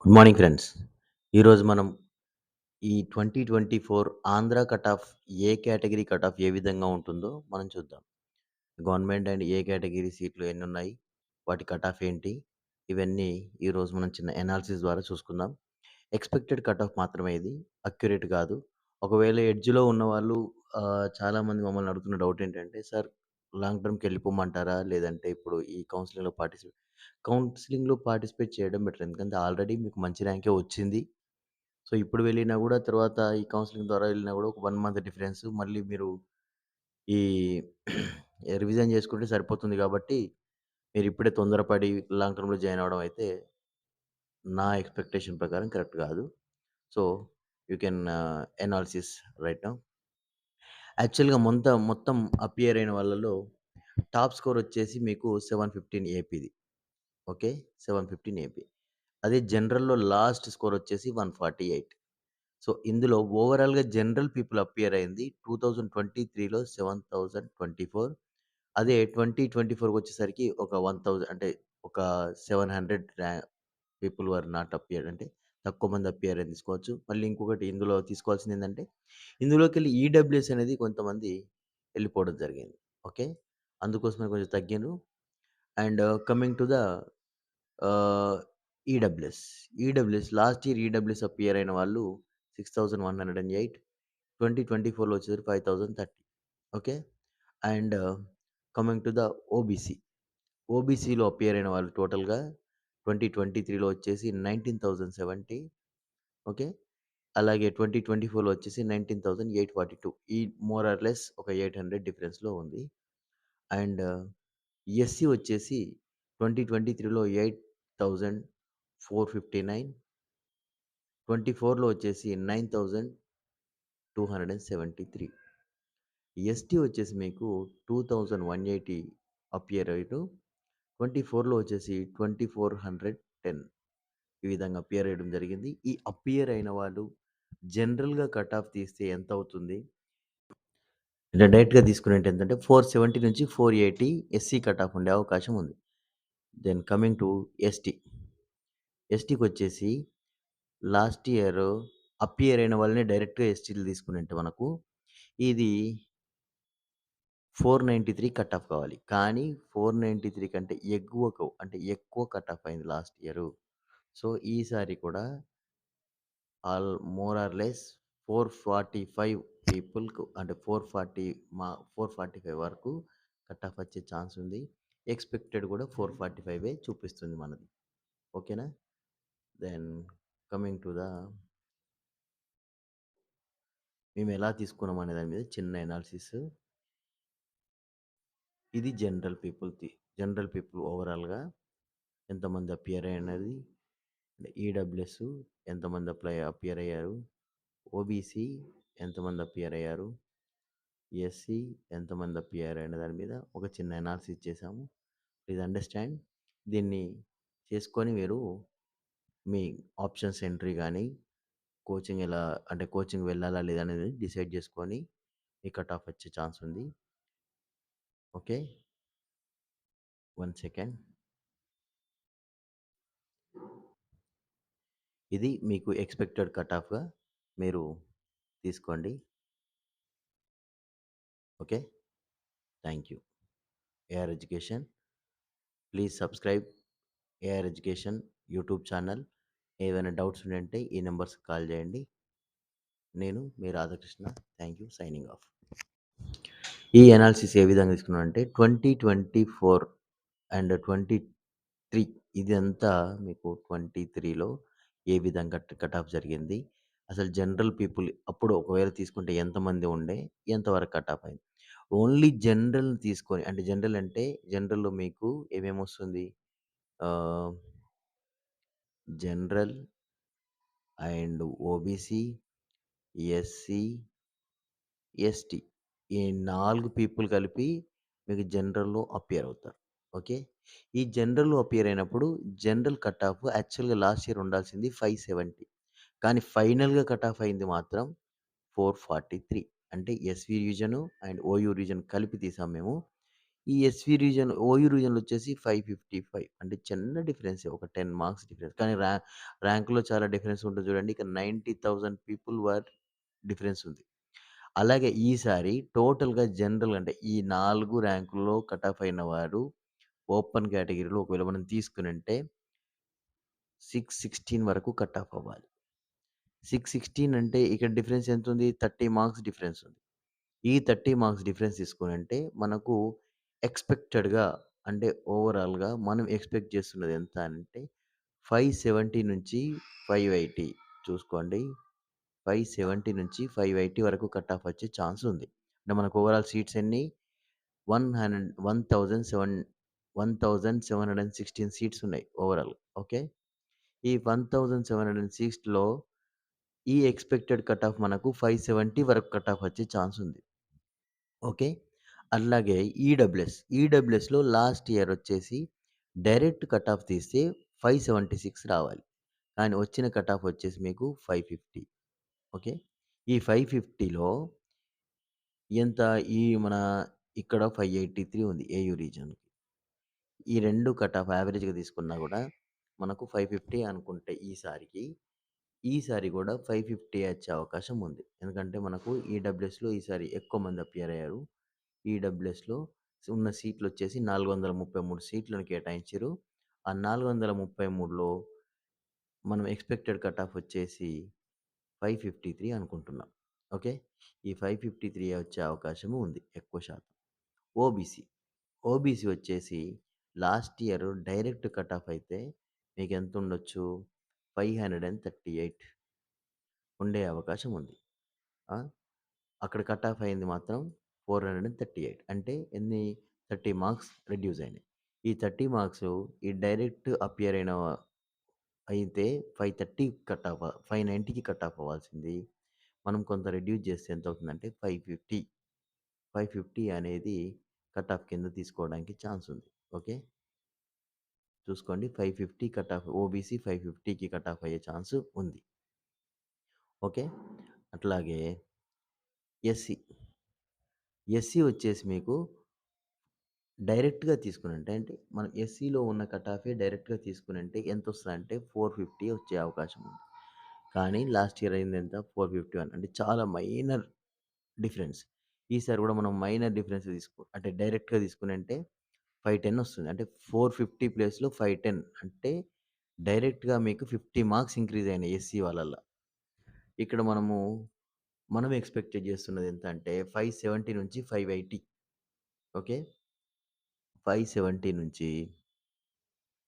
Good morning friends. ఈరోజు మనం ఈ 2024 ఆంధ్ర కట్ ఆఫ్ ఏ కేటగిరీ కట్ ఆఫ్ ఏ విధంగా ఉంటుందో మనం చూద్దాం. గవర్నమెంట్ అండ్ ఏ కేటగిరీ సీట్లు ఎన్నున్నాయి? వాటి కట్ ఆఫ్ ఏంటి? ఇవన్నీ ఈరోజు మనం చిన్న ఎనాలిసిస్ ద్వారా చూసుకుందాం. ఎక్స్‌పెక్టెడ్ కట్ ఆఫ్ మాత్రమే ఇది. అక్యురేట్ కాదు. ఒకవేళ ఎడ్జ్‌లో ఉన్నవాళ్ళు చాలామంది మమ్మల్ని అడుగుతున్న డౌట్ ఏంటంటే, "సార్ లాంగ్ టర్మ్‌కి వెళ్ళిపోమంటారా? లేదంటే ఇప్పుడు ఈ కౌన్సెలింగ్‌లో పార్టిసిపేట్ చేయడం బెటర్. ఎందుకంటే ఆల్రెడీ మీకు మంచి ర్యాంకే వచ్చింది. సో, ఇప్పుడు వెళ్ళినా గూడా తర్వాత ఈ కౌన్సెలింగ్ ద్వారా వెళ్ళినా గూడా ఒక 1 మంత్ డిఫరెన్స్ మళ్ళీ మీరు ఈ రివిజన్ చేసుకుంటే సరిపోతుంది గాబట్టి, మీరిప్పుడే తొందరపడి లాంగ్ టర్మ్‌లో జాయిన్ అవ్వడం అయితే నా ఎక్స్‌పెక్టేషన్ ప్రకారం కరెక్ట్ గాదు. So, you can analysis right now. యాక్చువల్‌గా మొత్తం అపియర్ అయిన వాళ్ళలో టాప్ స్కోర్ వచ్చేసి మీకు 715 ఏపీది. ఓకే. 715 ఏపీ. అదే జనరల్‌లో లాస్ట్ స్కోర్ వచ్చేసి 148. సో, ఇందులో ఓవరాల్‌గా జనరల్ పీపుల్ అపియర్ అయింది 2023లో 7024. అదే 2024 వచ్చేసరికి ఒక 1000 అంటే ఒక 700 పీపుల్ వర్ నాట్ అపియర్డ్ అంటే తక్కువ మంది అపియర్ అని తీసుకోవచ్చు. మళ్ళీ ఇంకొకటి ఇందులో తీసుకోవాల్సిందేంటంటే, ఇందులోకెళ్ళి ఈడబ్ల్యూఎస్ అనేది కొంతమంది వెళ్ళిపోవడం జరిగింది. ఓకే. అందుకోసమే కొంచెం తగ్గాను. And coming to the ah, EWS. EWS last year EWS appear అయిన వాళ్ళు 6108. 2024లో వచ్చేసరికి 5030. Okay. And coming to the OBC. ఓబీసీలో అపియర్ అయిన వాళ్ళు టోటల్‌గా 2023లో వచ్చేసి 19,070. ఓకే. అలాగే 2024లో వచ్చేసి 19,842. ఈ మోర్ ఆర్ లెస్ ఒక 800 డిఫరెన్స్‌లో ఉంది. అండ్ ఎస్సీ వచ్చేసి 2023లో 8,459. 24లో వచ్చేసి 9,273. ఎస్టీ వచ్చేసి మీకు 2,180 అపియర్ అయ్యారు. 24లో వచ్చేసి 2,410 ఈ విధంగా అపియర్ అయ్యడం జరిగింది. ఈ అపియర్ అయిన వాళ్ళు జనరల్‌గా కట్ ఆఫ్ తీస్తే ఎంతవుతుంది? ఇలా డైరెక్ట్‌గా తీసుకునేటి ఎంతంటే 470 నుంచి 480 ఎస్సీ కట్ ఆఫ్ ఉండే అవకాశం ఉంది. Then coming to ST. ఎస్టీకొచ్చేసి లాస్ట్ ఇయర్ అపియర్ అయిన వాళ్ళని డైరెక్ట్‌గా ఎస్టీలు తీసుకునుంటే మనకు ఇది 493 కట్ ఆఫ్ కావాలి. కానీ 493 కంటే ఎక్కువ కట్ ఆఫ్ అయింది లాస్ట్ ఇయరు. సో, ఈసారి కూడా మోర్ ఆర్ లెస్ 445 పీపుల్‌కు అంటే 445 వరకు కట్ ఆఫ్ వచ్చే ఛాన్స్ ఉంది. ఎక్స్‌పెక్టెడ్ కూడా 445 చూపిస్తుంది మనది. ఓకేనా? దెన్ కమింగ్ టు ద మేమెలా తీసుకున్నాం అనే దాని మీద చిన్న ఎనాలిసిస్. ఇది జనరల్ పీపుల్ ఓవరాల్‌గా ఎంతమంది అపియర్ అయ్యారనేది. ఈడబ్ల్యూఎస్ ఎంతమంది అపియర్ అయ్యారు? ఓబీసీ ఎంతమంది అపియర్ అయ్యారు? ఎస్సీ ఎంతమంది అపియర్ అనే దాని మీద ఒక చిన్న అనాలిసిస్ చేశాము. Please understand. దీన్ని చేసుకొని మీరు మీ ఆప్షన్స్ ఎంట్రీ గానీ, కోచింగ్ వెళ్ళాలా లేదా అనేది డిసైడ్ చేసుకొని మీ కట్ ఆఫ్ వచ్చే ఛాన్స్ ఉంది. ఓకే. 1 సెకండ్. ఇది మీకు ఎక్స్‌పెక్టెడ్ కట్ ఆఫ్‌గా మీరు తీసుకోండి. Okay. Thank you. AR education. Please subscribe AR education YouTube channel. ఏవైనా డౌట్స్ ఉండుంటే ఈ నంబర్స్‌కి కాల్ చేయండి. నేను మీ Radhakrishna. Thank you. Signing off. ఈ అనాలిసిస్ ఏ విధంగా తీసుకున్నానంటే 2024 అండ్ 23 ఇదంతా మీకు 23లో ఏ విధంగా కట్ ఆఫ్ జరిగింది? అసలు జనరల్ పీపుల్ అప్పుడు ఒకవేళ తీసుకుంటే ఎంతమంది ఉండే? ఎంతవరకు కట్ ఆఫ్ అయింది? ఓన్లీ జనరల్ తీసుకొని అంటే జనరల్‌లో మీకు ఏమేమొస్తుంది? ఆహ్, general and OBC, SC, ST ఈ 4 పీపుల్ కలిపి మీకు జనరల్‌లో అపియర్ అవుతారు. ఓకే. ఈ జనరల్‌లో అపియర్ అయినప్పుడు జనరల్ కట్ ఆఫ్ యాక్చువల్‌గా లాస్ట్ ఇయర్ ఉండాల్సింది 570. కానీ ఫైనల్‌గా కట్ ఆఫ్ అయింది మాత్రం 443. అంటే SV region and OU region కలిపి తీసాం మేము. ఈ ఎస్‌వి రీజియన్, ఓయూ రీజియన్‌లో వచ్చేసి 555 అంటే చిన్న డిఫరెన్సే. ఒక 10 మార్క్స్ డిఫరెన్స్. కానీ ర్యాంక్‌లో చాలా డిఫరెన్స్ ఉంటుంది చూడండి. ఇక 90,000 పీపుల్ డిఫరెన్స్ ఉంది. అలాగే ఈసారి టోటల్‌గా జనరల్ అంటే ఈ 4 ర్యాంకుల్లో కట్ ఆఫ్ అయిన వాడు ఓపెన్ కేటగిరీలో ఒకవేళ మనం తీసుకునుంటే 616 వరకు కట్ ఆఫ్ అవ్వాలి. 616 అంటే ఇక్కడ డిఫరెన్స్ ఎంతుంది? 30 మార్క్స్ డిఫరెన్స్ ఉంది. ఈ 30 మార్క్స్ డిఫరెన్స్ తీసుకొనంటే మనకు ఎక్స్‌పెక్టెడ్‌గా అంటే ఓవరాల్‌గా మనం ఎక్స్‌పెక్ట్ చేస్తున్నది ఎంత అంటే 570 నుంచి 580 చూసుకోండి. 570 నుంచి 580 వరకు కట్ ఆఫ్ వచ్చే ఛాన్స్ ఉంది. అంటే మనకు ఓవరాల్ సీట్స్ ఎన్ని? 1716 సీట్స్ ఉన్నాయి ఓవరాల్. ఓకే. ఈ 1706లో ఈ ఎక్స్‌పెక్టెడ్ కట్ ఆఫ్ మనకు 570 వరకు కట్ ఆఫ్ వచ్చే ఛాన్స్ ఉంది. ఓకే. అట్లాగే ఈడబ్ల్యూఎస్‌లో లాస్ట్ ఇయర్ వచ్చేసి డైరెక్ట్ కట్ ఆఫ్ తీస్తే 576 రావాలి. కానీ వచ్చిన కట్ ఆఫ్ వచ్చేసి మీకు 550. ఓకే. ఈ 550లో ఎంత ఈ మన ఇక్కడ 583 ఉంది ఏయూ రీజియన్‌కి. ఈ 2 కట్ ఆఫ్ యావరేజ్‌గా తీసుకున్నా గూడా మనకు 550 అనుకుంటే ఈసారి గూడా 550 వచ్చే అవకాశం ఉంది. ఎందుకంటే మనకు ఈడబ్ల్యూఎస్‌లో ఈసారి ఎక్కువ మంది అపియర్ అయ్యారు. ఈడబ్ల్యూఎస్‌లో ఉన్న సీట్లొచ్చేసి 433 సీట్లను కేటాయించిర్రు. ఆ 433లో మనం ఎక్స్‌పెక్టెడ్ కట్ ఆఫ్ వచ్చేసి 553 అనుకుంటున్నాం. ఓకే. ఈ 553 వచ్చే అవకాశము ఉంది ఎక్కువ శాతం. ఓబీసీ. ఓబీసీ వచ్చేసి last year direct cut off అయితే మీకెంతుండొచ్చు? 538 ఉండే అవకాశం ఉంది. ఆ! అక్కడ కట్ ఆఫ్ అయింది మాత్రం 438 అంటే ఎన్ని? 30 మార్క్స్ రెడ్యూస్ అయినాయి. ఈ 30 మార్క్స్ ఈ డైరెక్ట్ అపియర్ అయితే 530 కట్ ఆఫ్ 590కి కట్ ఆఫ్ అవ్వాల్సింది. మనం కొంత రెడ్యూస్ చేస్తే ఎంతవుతుందంటే 550. 550 అనేది కట్ ఆఫ్ కింద తీసుకోవడానికి ఛాన్స్ ఉంది. ఓకే. చూసుకోండి 550 కట్ ఆఫ్ ఓబీసీ 550కి కట్ ఆఫ్ అయ్యే ఛాన్స్ ఉంది. ఓకే. అట్లాగే ఎస్సీ. ఎస్సీ వచ్చేసి మీకు డైరెక్ట్‌గా తీసుకునంటే అంటే మనం ఎస్సీలో ఉన్న కట్ ఆఫే డైరెక్ట్‌గా తీసుకునంటే ఎంతొస్తదంటే 450 వచ్చే అవకాశం ఉంది. కానీ లాస్ట్ ఇయర్ అయిందెంత? 451 అంటే చాలా మైనర్ డిఫరెన్స్. ఈసారి గూడా మనం మైనర్ డిఫరెన్స్ అంటే డైరెక్ట్‌గా తీసుకునంటే 510 వస్తుంది. అంటే 450 ప్లేస్‌లో 510 అంటే డైరెక్ట్‌గా మీకు 50 మార్క్స్ ఇంక్రీజ్ అయినాయి ఎస్సీ వాళ్ళల్ల. ఇక్కడ మనం ఎక్స్‌పెక్ట్ చేస్తున్నది ఎంత అంటే 570 నుంచి 580. ఓకే. 570 నుంచి